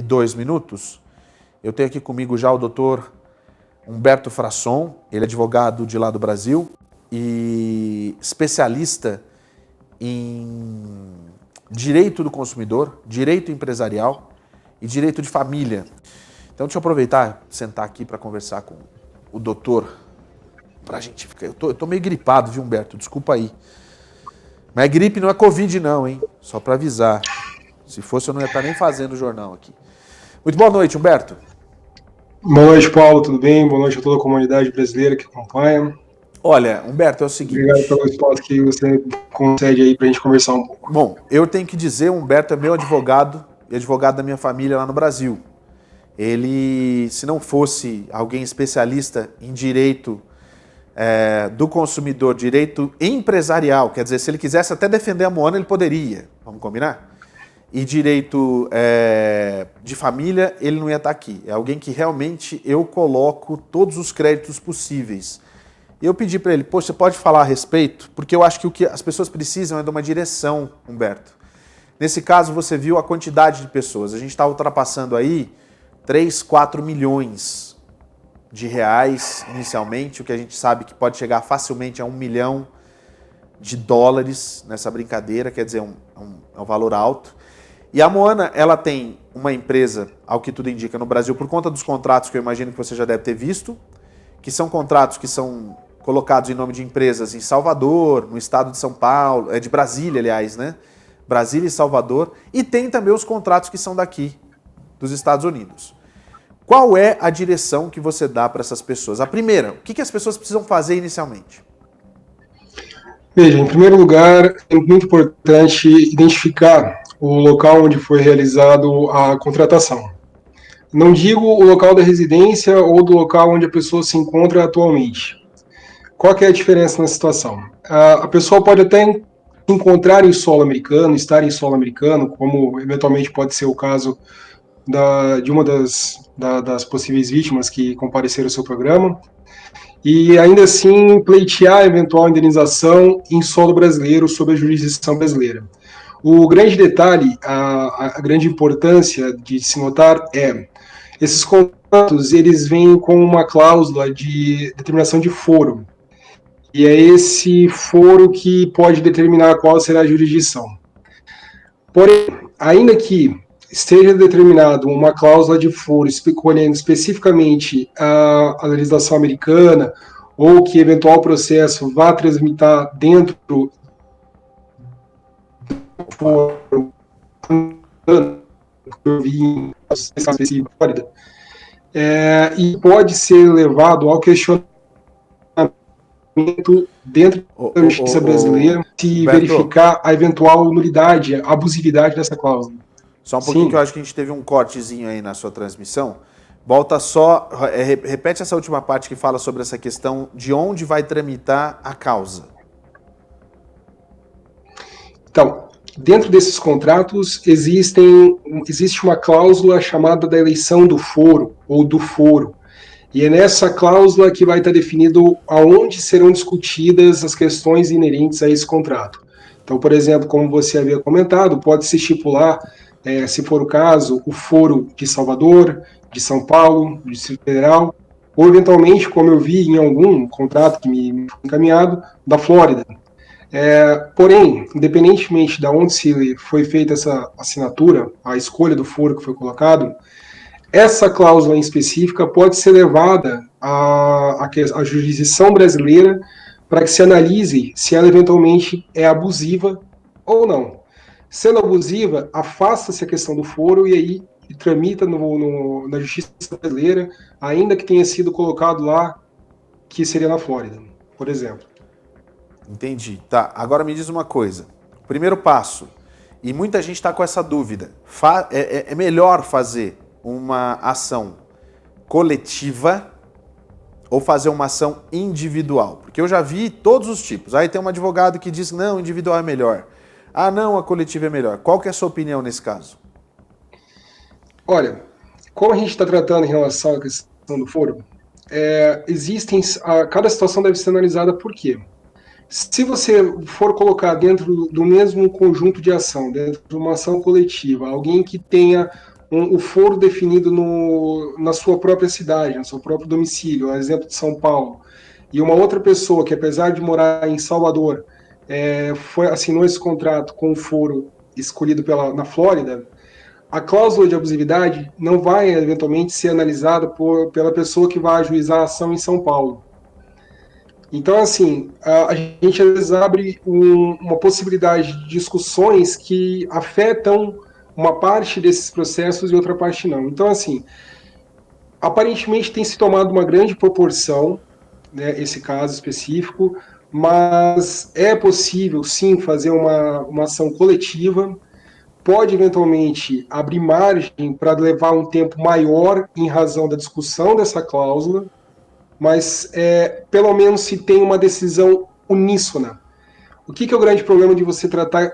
2 minutos. Eu tenho aqui comigo já o doutor Humberto Frasson, ele é advogado de lá do Brasil e especialista em direito do consumidor, direito empresarial e direito de família. Então deixa eu aproveitar, sentar aqui para conversar com o doutor, pra gente ficar... Eu tô meio gripado, viu, Humberto? Desculpa aí. Mas gripe não é Covid não, hein? Só para avisar. Se fosse eu não ia estar nem fazendo o jornal aqui. Muito boa noite, Humberto. Boa noite, Paulo, tudo bem? Boa noite a toda a comunidade brasileira que acompanha. Olha, Humberto, é o seguinte... Obrigado pelo espaço que você concede aí pra gente conversar um pouco. Bom, eu tenho que dizer, o Humberto é meu advogado e advogado da minha família lá no Brasil. Ele, se não fosse alguém especialista em direito do consumidor, direito empresarial, quer dizer, se ele quisesse até defender a Moana, ele poderia, vamos combinar? E direito de família, ele não ia estar aqui. É alguém que realmente eu coloco todos os créditos possíveis. E eu pedi para ele, poxa, você pode falar a respeito? Porque eu acho que o que as pessoas precisam é de uma direção, Humberto. Nesse caso, você viu a quantidade de pessoas. A gente está ultrapassando aí 3, 4 milhões de reais inicialmente, o que a gente sabe que pode chegar facilmente a 1 milhão de dólares nessa brincadeira, quer dizer, é um valor alto. E a Moana, ela tem uma empresa, ao que tudo indica, no Brasil, por conta dos contratos que eu imagino que você já deve ter visto, que são contratos que são colocados em nome de empresas em Salvador, no estado de São Paulo, de Brasília, aliás, né? Brasília e Salvador, e tem também os contratos que são daqui, dos Estados Unidos. Qual é a direção que você dá para essas pessoas? A primeira, o que as pessoas precisam fazer inicialmente? Veja, em primeiro lugar, é muito importante identificar o local onde foi realizado a contratação. Não digo o local da residência ou do local onde a pessoa se encontra atualmente. Qual que é a diferença na situação? A pessoa pode até encontrar em solo americano, estar em solo americano, como eventualmente pode ser o caso de uma das possíveis vítimas que compareceram ao seu programa, e ainda assim pleitear eventual indenização em solo brasileiro sob a jurisdição brasileira. O grande detalhe, a grande importância de se notar é esses contratos, eles vêm com uma cláusula de determinação de foro, e é esse foro que pode determinar qual será a jurisdição. Porém, ainda que esteja determinado uma cláusula de foro escolhendo especificamente a legislação americana, ou que eventual processo vá transmitir dentro do foro e pode ser levado ao questionamento dentro da justiça brasileira se verificar a eventual nulidade, a abusividade dessa cláusula. Só um pouquinho. Sim. Que eu acho que a gente teve um cortezinho aí na sua transmissão. Volta só, repete essa última parte que fala sobre essa questão de onde vai tramitar a causa. Então, dentro desses contratos existe uma cláusula chamada da eleição do foro, ou do foro. E é nessa cláusula que vai estar definido aonde serão discutidas as questões inerentes a esse contrato. Então, por exemplo, como você havia comentado, pode-se estipular, se for o caso, o foro de Salvador, de São Paulo, do Distrito Federal, ou eventualmente, como eu vi em algum contrato que me foi encaminhado, da Flórida. Porém, independentemente de onde se foi feita essa assinatura, a escolha do foro que foi colocado, essa cláusula em específica pode ser levada à jurisdição brasileira para que se analise se ela eventualmente é abusiva ou não. Sendo abusiva, afasta-se a questão do foro e aí tramita na justiça brasileira, ainda que tenha sido colocado lá, que seria na Flórida, por exemplo. Entendi. Tá, agora me diz uma coisa. Primeiro passo, e muita gente está com essa dúvida, é melhor fazer uma ação coletiva ou fazer uma ação individual? Porque eu já vi todos os tipos. Aí tem um advogado que diz, não, individual é melhor. Ah, não, a coletiva é melhor. Qual que é a sua opinião nesse caso? Olha, como a gente está tratando em relação à questão do foro, cada situação deve ser analisada por quê? Se você for colocar dentro do mesmo conjunto de ação, dentro de uma ação coletiva, alguém que tenha o foro definido na sua própria cidade, no seu próprio domicílio, a exemplo de São Paulo, e uma outra pessoa que, apesar de morar em Salvador, assinou esse contrato com o foro escolhido na Flórida, a cláusula de abusividade não vai, eventualmente, ser analisada pela pessoa que vai ajuizar a ação em São Paulo. Então, assim, a gente às vezes abre uma possibilidade de discussões que afetam uma parte desses processos e outra parte não. Então, assim, aparentemente tem se tomado uma grande proporção, né, esse caso específico, mas é possível, sim, fazer uma ação coletiva, pode eventualmente abrir margem para levar um tempo maior em razão da discussão dessa cláusula, mas pelo menos se tem uma decisão uníssona. O que é o grande problema de você tratar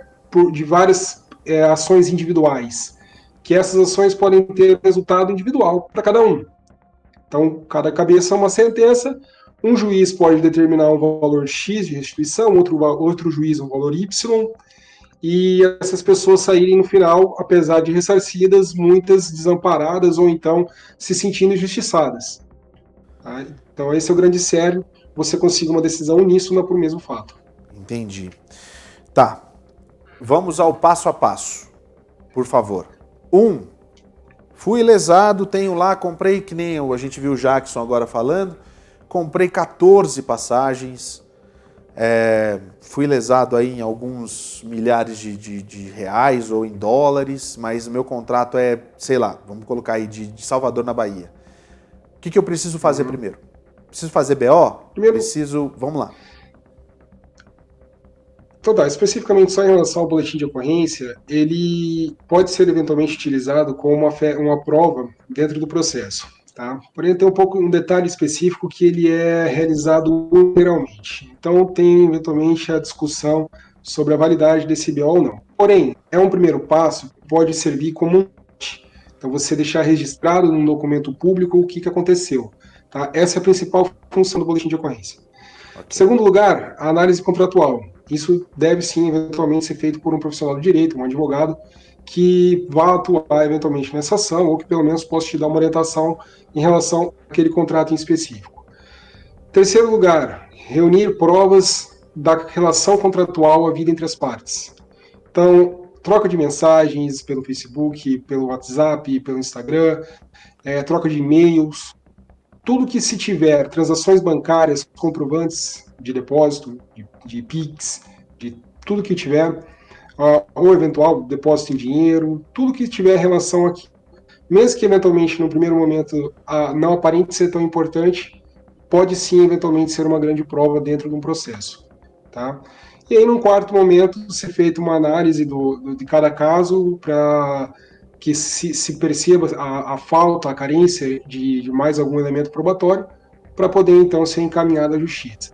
de várias ações individuais? Que essas ações podem ter resultado individual para cada um. Então, cada cabeça é uma sentença, um juiz pode determinar um valor X de restituição, outro juiz um valor Y, e essas pessoas saírem no final, apesar de ressarcidas, muitas desamparadas ou então se sentindo injustiçadas. Tá? Então esse é o grande sério, você consiga uma decisão uníssona por mesmo fato. Entendi. Tá, vamos ao passo a passo, por favor. 1. Fui lesado, tenho lá, comprei, que nem a gente viu o Jackson agora falando, comprei 14 passagens, fui lesado aí em alguns milhares de reais ou em dólares, mas o meu contrato sei lá, vamos colocar aí de Salvador na Bahia. O que eu preciso fazer primeiro? Preciso fazer BO? Vamos lá. Então tá, especificamente só em relação ao boletim de ocorrência, ele pode ser eventualmente utilizado como uma prova dentro do processo. Tá? Porém, tem um detalhe específico que ele é realizado unilateralmente. Então, tem eventualmente a discussão sobre a validade desse BO ou não. Porém, é um primeiro passo que pode servir como um. Então, você deixar registrado num documento público o que aconteceu. Tá? Essa é a principal função do boletim de ocorrência. Okay. Segundo lugar, a análise contratual. Isso deve sim, eventualmente, ser feito por um profissional de direito, um advogado, que vá atuar eventualmente nessa ação, ou que pelo menos possa te dar uma orientação em relação àquele contrato em específico. Terceiro lugar, reunir provas da relação contratual havida entre as partes. Então, troca de mensagens pelo Facebook, pelo WhatsApp, pelo Instagram, troca de e-mails, tudo que se tiver transações bancárias, comprovantes de depósito, de PIX, de tudo que tiver, ou eventual depósito em dinheiro, tudo que tiver relação aqui. Mesmo que eventualmente no primeiro momento não aparente ser tão importante, pode sim eventualmente ser uma grande prova dentro de um processo. Tá? E aí, num quarto momento, ser feita uma análise de cada caso para que se perceba a falta, a carência de mais algum elemento probatório, para poder então ser encaminhado à justiça.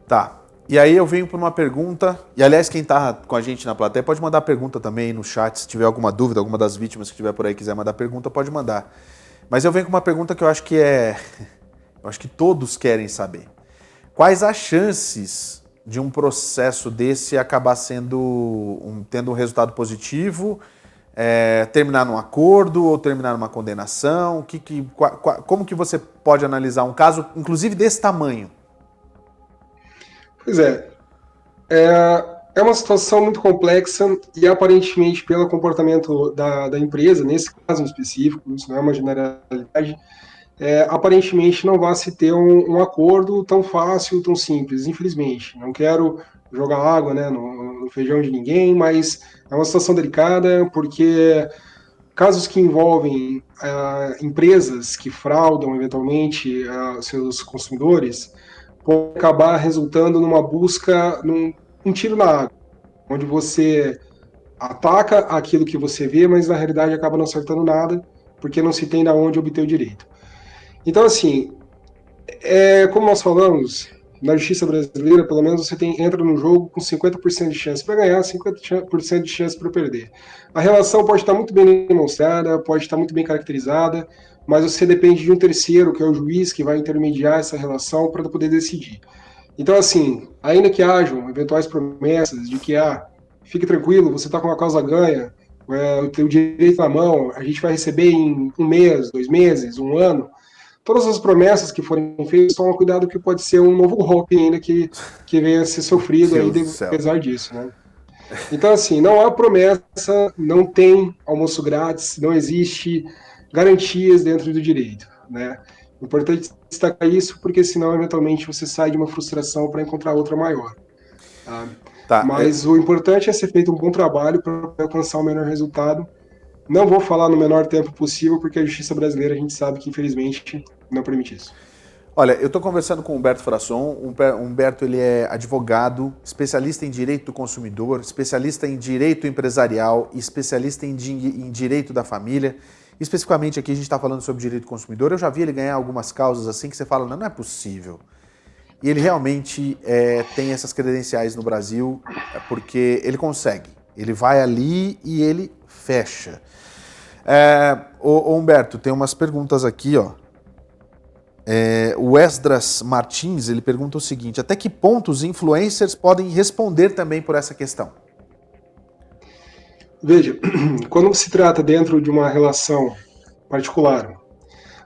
Tá. E aí eu venho para uma pergunta, e aliás, quem está com a gente na plateia pode mandar pergunta também no chat, se tiver alguma dúvida, alguma das vítimas que estiver por aí quiser mandar pergunta, pode mandar. Mas eu venho com uma pergunta que eu acho que eu acho que todos querem saber. Quais as chances de um processo desse acabar tendo um resultado positivo, terminar num acordo ou terminar numa condenação? Como que você pode analisar um caso, inclusive desse tamanho? Pois é uma situação muito complexa e aparentemente pelo comportamento da empresa, nesse caso em específico, isso não é uma generalidade, aparentemente não vai se ter um acordo tão fácil, tão simples, infelizmente. Não quero jogar água, né, no feijão de ninguém, mas é uma situação delicada porque casos que envolvem empresas que fraudam eventualmente seus consumidores pode acabar resultando numa busca, um tiro na água, onde você ataca aquilo que você vê, mas na realidade acaba não acertando nada, porque não se tem de onde obter o direito. Então, assim, como nós falamos, na justiça brasileira, pelo menos você entra no jogo com 50% de chance para ganhar, 50% de chance para perder. A relação pode estar muito bem demonstrada, pode estar muito bem caracterizada, mas você depende de um terceiro, que é o juiz, que vai intermediar essa relação para poder decidir. Então, assim, ainda que hajam eventuais promessas de que, fique tranquilo, você está com uma causa ganha, o teu direito na mão, a gente vai receber em um mês, 2 meses, um ano. Todas as promessas que forem feitas, toma cuidado que pode ser um novo golpe ainda que venha a ser sofrido aí, Deus do céu. apesar disso, né? Então, assim, não há promessa, não tem almoço grátis, não existe garantias dentro do direito, né? É importante destacar isso, porque senão, eventualmente, você sai de uma frustração para encontrar outra maior. Tá? Tá, Mas o importante é ser feito um bom trabalho para alcançar o melhor resultado. Não vou falar no menor tempo possível, porque a justiça brasileira a gente sabe que, infelizmente, não permite isso. olha, eu estou conversando com o Humberto Frasson. O Humberto ele é advogado, especialista em direito do consumidor, especialista em direito empresarial e especialista em direito da família. Especificamente aqui a gente está falando sobre direito do consumidor. Eu já vi ele ganhar algumas causas assim que você fala, não, não é possível. E ele realmente tem essas credenciais no Brasil porque ele consegue. Ele vai ali e ele fecha. Ô Humberto, tem umas perguntas aqui, ó. O Esdras Martins, ele pergunta o seguinte: até que ponto os influencers podem responder também por essa questão? Veja, quando se trata dentro de uma relação particular,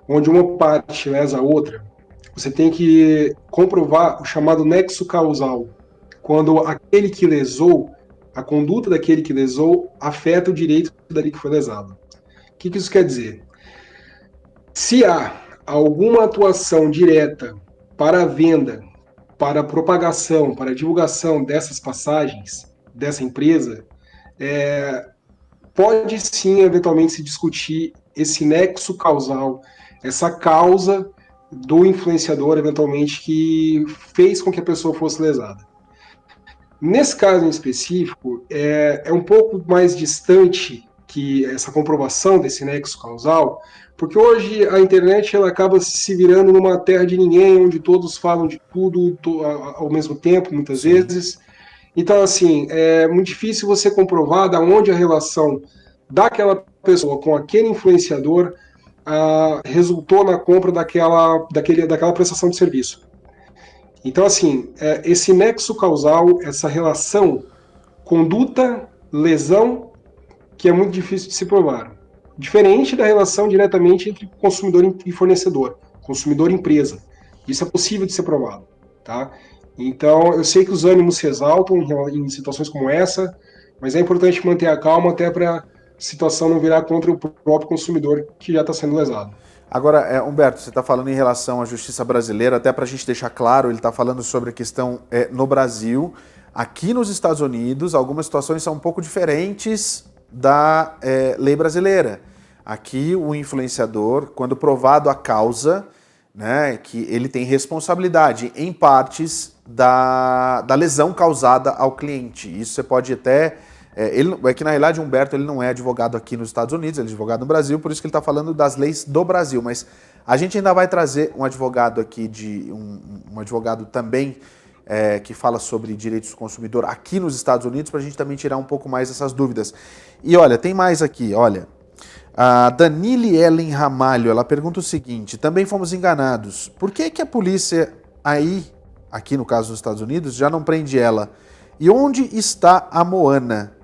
onde uma parte lesa a outra, você tem que comprovar o chamado nexo causal, quando aquele que lesou, a conduta daquele que lesou, afeta o direito daquele que foi lesado. O que isso quer dizer? Se há alguma atuação direta para a venda, para a propagação, para a divulgação dessas passagens, dessa empresa, pode sim, eventualmente, se discutir esse nexo causal, essa causa do influenciador, eventualmente, que fez com que a pessoa fosse lesada. Nesse caso em específico, é um pouco mais distante que essa comprovação desse nexo causal, porque hoje a internet ela acaba se virando numa terra de ninguém, onde todos falam de tudo ao mesmo tempo, muitas Sim. vezes. Então, assim, é muito difícil você comprovar da onde a relação daquela pessoa com aquele influenciador resultou na compra daquela prestação de serviço. Então, assim, esse nexo causal, essa relação conduta, lesão, que é muito difícil de se provar. Diferente da relação diretamente entre consumidor e fornecedor, consumidor e empresa. Isso é possível de ser provado, tá? Então, eu sei que os ânimos se exaltam em situações como essa, mas é importante manter a calma até para a situação não virar contra o próprio consumidor que já está sendo lesado. Agora, Humberto, você está falando em relação à justiça brasileira, até para a gente deixar claro, ele está falando sobre a questão no Brasil. Aqui nos Estados Unidos, algumas situações são um pouco diferentes da lei brasileira. Aqui, o influenciador, quando provado a causa, né, que ele tem responsabilidade em partes da lesão causada ao cliente. Isso você pode até... é que na realidade o Humberto ele não é advogado aqui nos Estados Unidos, ele é advogado no Brasil, por isso que ele está falando das leis do Brasil. Mas a gente ainda vai trazer um advogado aqui, um advogado também que fala sobre direitos do consumidor aqui nos Estados Unidos, para a gente também tirar um pouco mais essas dúvidas. E olha, tem mais aqui, olha. A Danile Ellen Ramalho, ela pergunta o seguinte: também fomos enganados. Por que a polícia aqui no caso dos Estados Unidos, já não prende ela? E onde está a Moana?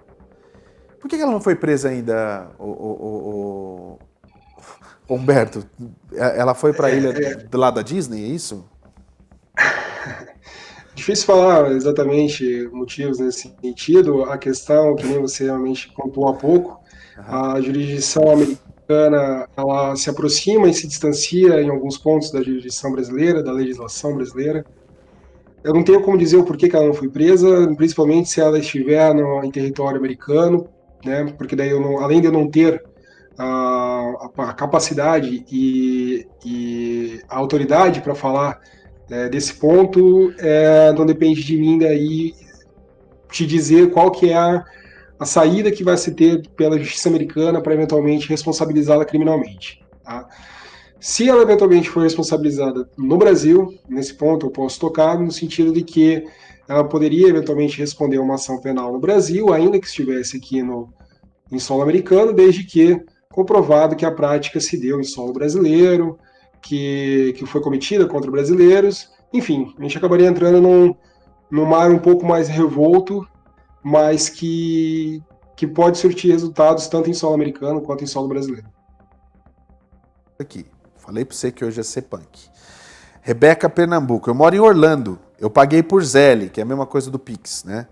Por que ela não foi presa ainda, Humberto? Ela foi para a ilha do lado da Disney, é isso? Difícil falar exatamente motivos nesse sentido. A questão, que nem você realmente contou há pouco, a jurisdição americana ela se aproxima e se distancia em alguns pontos da jurisdição brasileira, da legislação brasileira. Eu não tenho como dizer o porquê que ela não foi presa, principalmente se ela estiver em território americano, né? Porque daí além de eu não ter a capacidade e a autoridade para falar desse ponto, não depende de mim daí te dizer qual que é a saída que vai se ter pela justiça americana para eventualmente responsabilizá-la criminalmente. Tá? Se ela eventualmente for responsabilizada no Brasil, nesse ponto eu posso tocar, no sentido de que ela poderia eventualmente responder uma ação penal no Brasil, ainda que estivesse aqui em solo americano, desde que comprovado que a prática se deu em solo brasileiro, que foi cometida contra brasileiros. Enfim, a gente acabaria entrando num mar um pouco mais revolto, mas que que pode surtir resultados tanto em solo americano quanto em solo brasileiro. Aqui, falei para você que hoje ia ser punk. Rebeca Pernambuco, eu moro em Orlando, eu paguei por Zelle, que é a mesma coisa do Pix, né?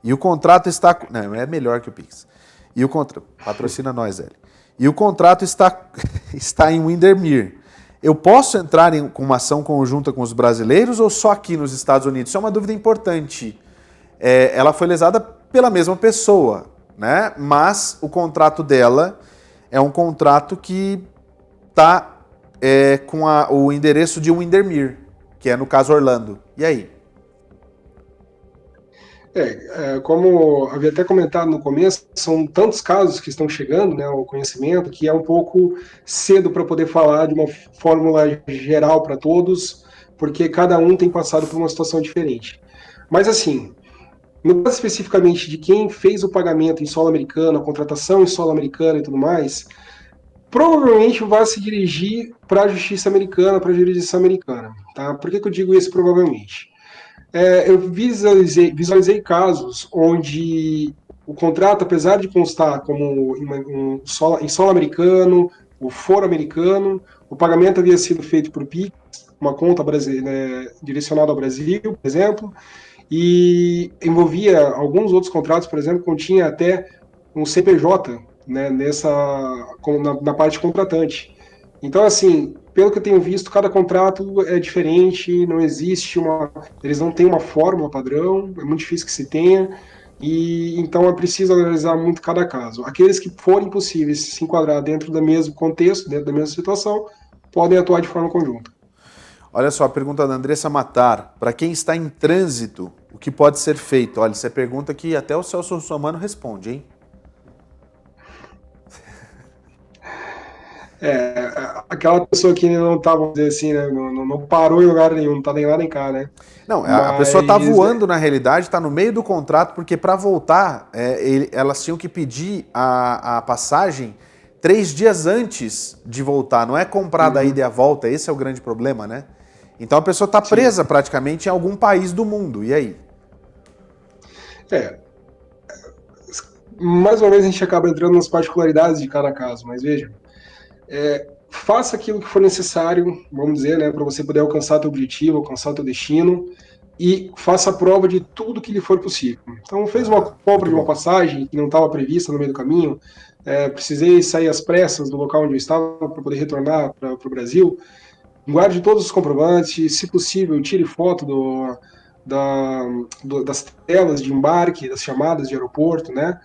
E o contrato está... Não, é melhor que o Pix. E o contrato... Patrocina nós, Zelle. E o contrato está em Windermere. Eu posso entrar com uma ação conjunta com os brasileiros ou só aqui nos Estados Unidos? Isso é uma dúvida importante. Ela foi lesada pela mesma pessoa, né? Mas o contrato dela é um contrato que está com o endereço de Windermere, que é no caso Orlando. E aí? Como havia até comentado no começo, são tantos casos que estão chegando, né, ao conhecimento, que é um pouco cedo para poder falar de uma fórmula geral para todos, porque cada um tem passado por uma situação diferente. Mas assim, no caso especificamente de quem fez o pagamento em solo americano, a contratação em solo americano e tudo mais, provavelmente vai se dirigir para a justiça americana, para a jurisdição americana. Tá? Por que eu digo isso provavelmente? Eu visualizei casos onde o contrato, apesar de constar como em solo americano, o foro americano, o pagamento havia sido feito por PIX, uma conta direcionada ao Brasil, por exemplo, e envolvia alguns outros contratos, por exemplo, continha até um CPJ, né, na parte contratante. Então, assim, pelo que eu tenho visto, cada contrato é diferente, não existe eles não têm uma fórmula padrão, é muito difícil que se tenha, e então é preciso analisar muito cada caso. Aqueles que forem possíveis se enquadrar dentro do mesmo contexto, dentro da mesma situação, podem atuar de forma conjunta. Olha só, a pergunta da Andressa Matar. Para quem está em trânsito, o que pode ser feito? Olha, isso é pergunta que até o Celso Russomano responde, hein? Aquela pessoa que não tá, vamos dizer assim, né, não parou em lugar nenhum, não tá nem lá nem cá, né? Não, a pessoa está voando na realidade, está no meio do contrato, porque para voltar, elas tinham que pedir a passagem 3 dias antes de voltar, não é comprada a ida e a volta, esse é o grande problema, né? Então a pessoa está presa praticamente em algum país do mundo, e aí? Mais uma vez a gente acaba entrando nas particularidades de cada caso, mas veja, faça aquilo que for necessário, vamos dizer, né, para você poder alcançar teu objetivo, alcançar teu destino, e faça a prova de tudo que lhe for possível. Então, fez uma compra de uma passagem que não estava prevista no meio do caminho, precisei sair às pressas do local onde eu estava para poder retornar para o Brasil, guarde todos os comprovantes, se possível, tire foto das telas de embarque, das chamadas de aeroporto, né?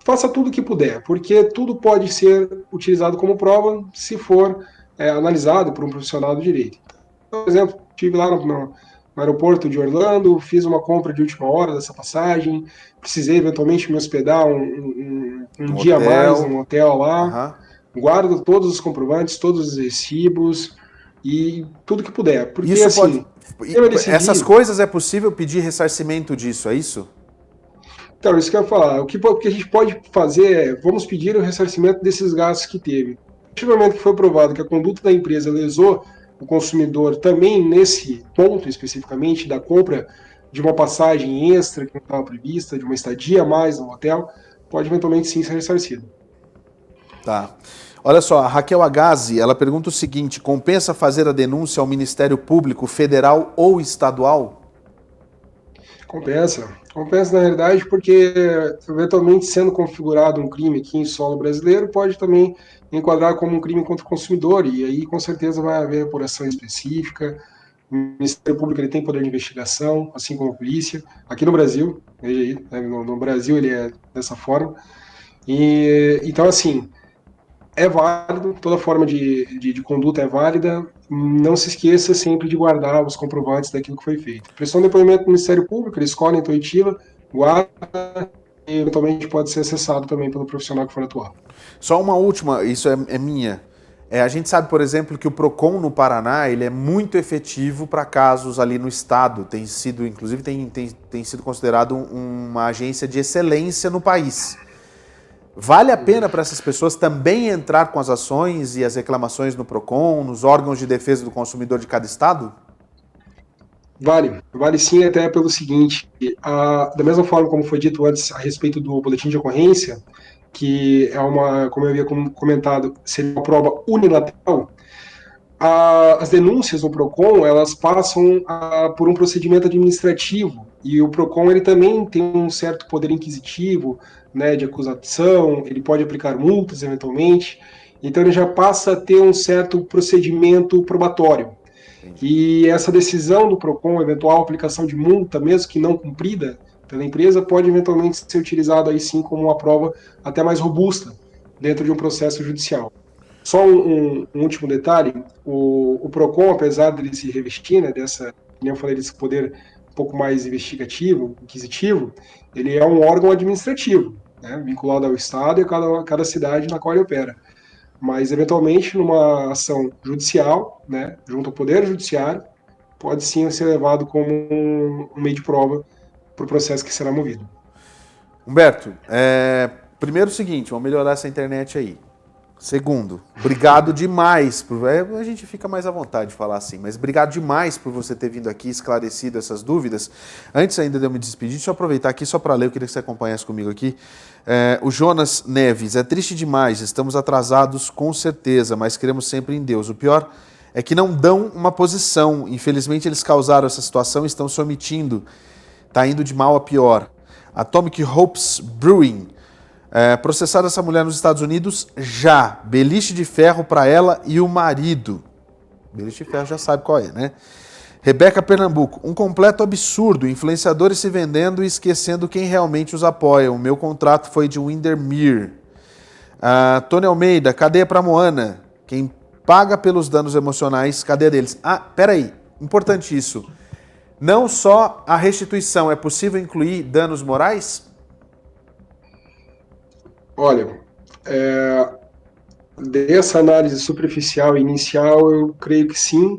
Faça tudo o que puder, porque tudo pode ser utilizado como prova se for analisado por um profissional do direito. Por exemplo, estive lá no aeroporto de Orlando, fiz uma compra de última hora dessa passagem, precisei eventualmente me hospedar um dia a mais num hotel lá, guardo todos os comprovantes, todos os recibos e tudo que puder. Porque isso assim, essas coisas é possível pedir ressarcimento disso, é isso? Então, isso que eu ia falar. O que a gente pode fazer é, vamos pedir o ressarcimento desses gastos que teve. A partir do momento que foi provado que a conduta da empresa lesou o consumidor também nesse ponto especificamente da compra de uma passagem extra que não estava prevista, de uma estadia a mais no hotel, pode eventualmente sim ser ressarcido. Tá. Olha só, a Raquel Agazi, ela pergunta o seguinte: compensa fazer a denúncia ao Ministério Público Federal ou Estadual? Compensa na realidade, porque eventualmente sendo configurado um crime aqui em solo brasileiro, pode também enquadrar como um crime contra o consumidor, e aí com certeza vai haver apuração específica. O Ministério Público ele tem poder de investigação, assim como a polícia, aqui no Brasil, veja aí, né, no Brasil ele é dessa forma. E então, assim, é válido, toda forma de conduta é válida, não se esqueça sempre de guardar os comprovantes daquilo que foi feito. Pressão de depoimento do Ministério Público, ele escolhe a intuitiva, guarda e eventualmente pode ser acessado também pelo profissional que for atuar. Só uma última, isso é minha. A gente sabe, por exemplo, que o PROCON no Paraná ele é muito efetivo para casos ali no estado. Tem sido, inclusive, tem sido considerado uma agência de excelência no país. Vale a pena para essas pessoas também entrar com as ações e as reclamações no PROCON, nos órgãos de defesa do consumidor de cada estado? Vale sim, até pelo seguinte, da mesma forma como foi dito antes a respeito do boletim de ocorrência, que é uma, como eu havia comentado, seria uma prova unilateral, as denúncias no PROCON, elas passam por um procedimento administrativo, e o PROCON ele também tem um certo poder inquisitivo, né, de acusação, ele pode aplicar multas eventualmente, então ele já passa a ter um certo procedimento probatório. Entendi. E essa decisão do PROCON, eventual aplicação de multa, mesmo que não cumprida pela empresa, pode eventualmente ser utilizado aí sim como uma prova até mais robusta dentro de um processo judicial. Só um último detalhe, o PROCON, apesar dele se revestir, né, como eu falei, desse poder um pouco mais investigativo, inquisitivo, ele é um órgão administrativo, né, vinculado ao Estado e a cada cidade na qual ele opera. Mas, eventualmente, numa ação judicial, né, junto ao Poder Judiciário, pode sim ser levado como um meio de prova para o processo que será movido. Humberto, primeiro o seguinte, vamos melhorar essa internet aí. Segundo, obrigado demais. A gente fica mais à vontade de falar assim, mas obrigado demais por você ter vindo aqui, esclarecido essas dúvidas. Antes ainda de eu me despedir, deixa eu aproveitar aqui só para ler, eu queria que você acompanhasse comigo aqui. O Jonas Neves, é triste demais, estamos atrasados com certeza, mas queremos sempre em Deus. O pior é que não dão uma posição. Infelizmente eles causaram essa situação e estão se omitindo. Está indo de mal a pior. Atomic Hopes Brewing. Processar essa mulher nos Estados Unidos já. Beliche de ferro para ela e o marido. Beliche de ferro já sabe qual é, né? Rebeca Pernambuco. Um completo absurdo. Influenciadores se vendendo e esquecendo quem realmente os apoia. O meu contrato foi de Windermere. Tony Almeida. Cadeia para Moana. Quem paga pelos danos emocionais, cadeia deles. Peraí. Importante isso. Não só a restituição. É possível incluir danos morais? Olha, dessa análise superficial e inicial, eu creio que sim,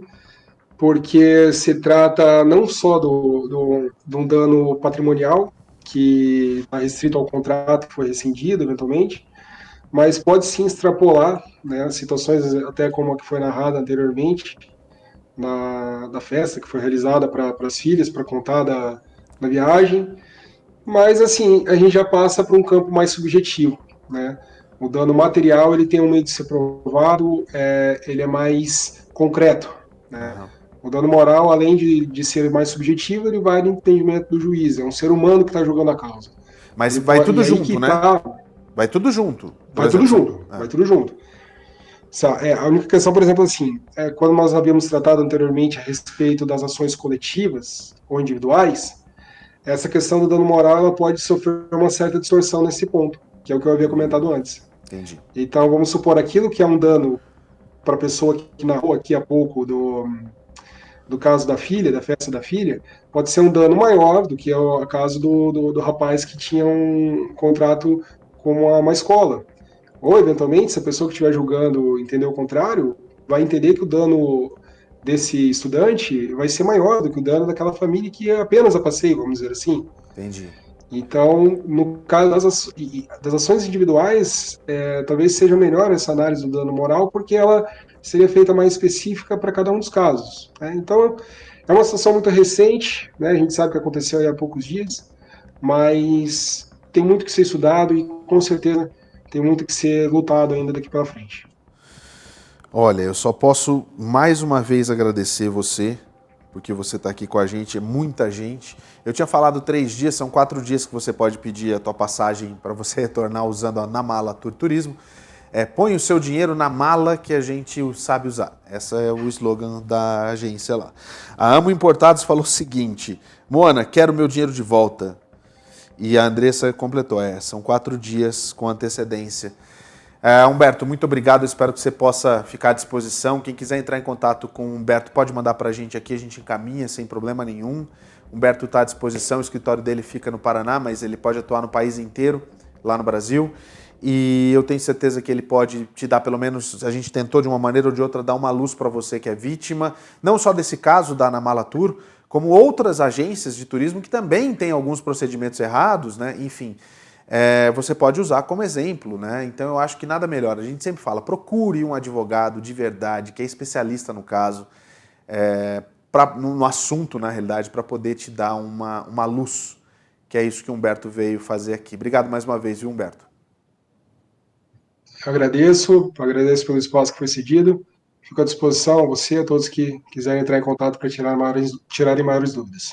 porque se trata não só de um dano patrimonial, que está restrito ao contrato que foi rescindido eventualmente, mas pode sim extrapolar, né, situações até como a que foi narrada anteriormente, da festa que foi realizada para as filhas, para contar da viagem, mas assim, a gente já passa para um campo mais subjetivo, né? O dano material ele tem um meio de ser provado, ele é mais concreto, né? Aham. O dano moral, além de ser mais subjetivo, ele vai no entendimento do juiz. É um ser humano que está julgando a causa. Mas Ele vai pode, tudo e aí que junto, né? tá, Vai tudo junto. Por vai tudo exemplo, junto, vai tudo junto. A única questão, por exemplo, assim, quando nós havíamos tratado anteriormente a respeito das ações coletivas ou individuais, essa questão do dano moral ela pode sofrer uma certa distorção nesse ponto, que é o que eu havia comentado antes. entendi. Então, vamos supor aquilo que é um dano para a pessoa que narrou aqui há pouco do caso da filha, da festa da filha, pode ser um dano maior do que o caso do rapaz que tinha um contrato com uma escola. Ou, eventualmente, se a pessoa que estiver julgando entender o contrário, vai entender que o dano desse estudante vai ser maior do que o dano daquela família que é apenas a passeio, vamos dizer assim. Entendi. Então, no caso das ações individuais, talvez seja melhor essa análise do dano moral, porque ela seria feita mais específica para cada um dos casos, né? Então, é uma situação muito recente, né? A gente sabe que aconteceu há poucos dias, mas tem muito que ser estudado e, com certeza, tem muito que ser lutado ainda daqui para frente. Olha, eu só posso mais uma vez agradecer você, porque você está aqui com a gente, é muita gente. Eu tinha falado 3 dias, são 4 dias que você pode pedir a tua passagem para você retornar usando a Na Mala Tour Turismo. Põe o seu dinheiro na mala que a gente sabe usar. Esse é o slogan da agência lá. A Amo Importados falou o seguinte: Moana, quero meu dinheiro de volta. E a Andressa completou, são 4 dias com antecedência. Humberto, muito obrigado, espero que você possa ficar à disposição. Quem quiser entrar em contato com o Humberto pode mandar para a gente aqui, a gente encaminha sem problema nenhum. Humberto está à disposição, o escritório dele fica no Paraná, mas ele pode atuar no país inteiro, lá no Brasil. E eu tenho certeza que ele pode te dar, pelo menos, a gente tentou de uma maneira ou de outra dar uma luz para você que é vítima, não só desse caso da Na Mala Tour, como outras agências de turismo que também têm alguns procedimentos errados, né? Enfim, você pode usar como exemplo, né? Então eu acho que nada melhor. A gente sempre fala, procure um advogado de verdade, que é especialista no caso, no assunto, na realidade, para poder te dar uma luz, que é isso que o Humberto veio fazer aqui. Obrigado mais uma vez, viu, Humberto? Agradeço pelo espaço que foi cedido. Fico à disposição a você, a todos que quiserem entrar em contato para tirarem maiores dúvidas.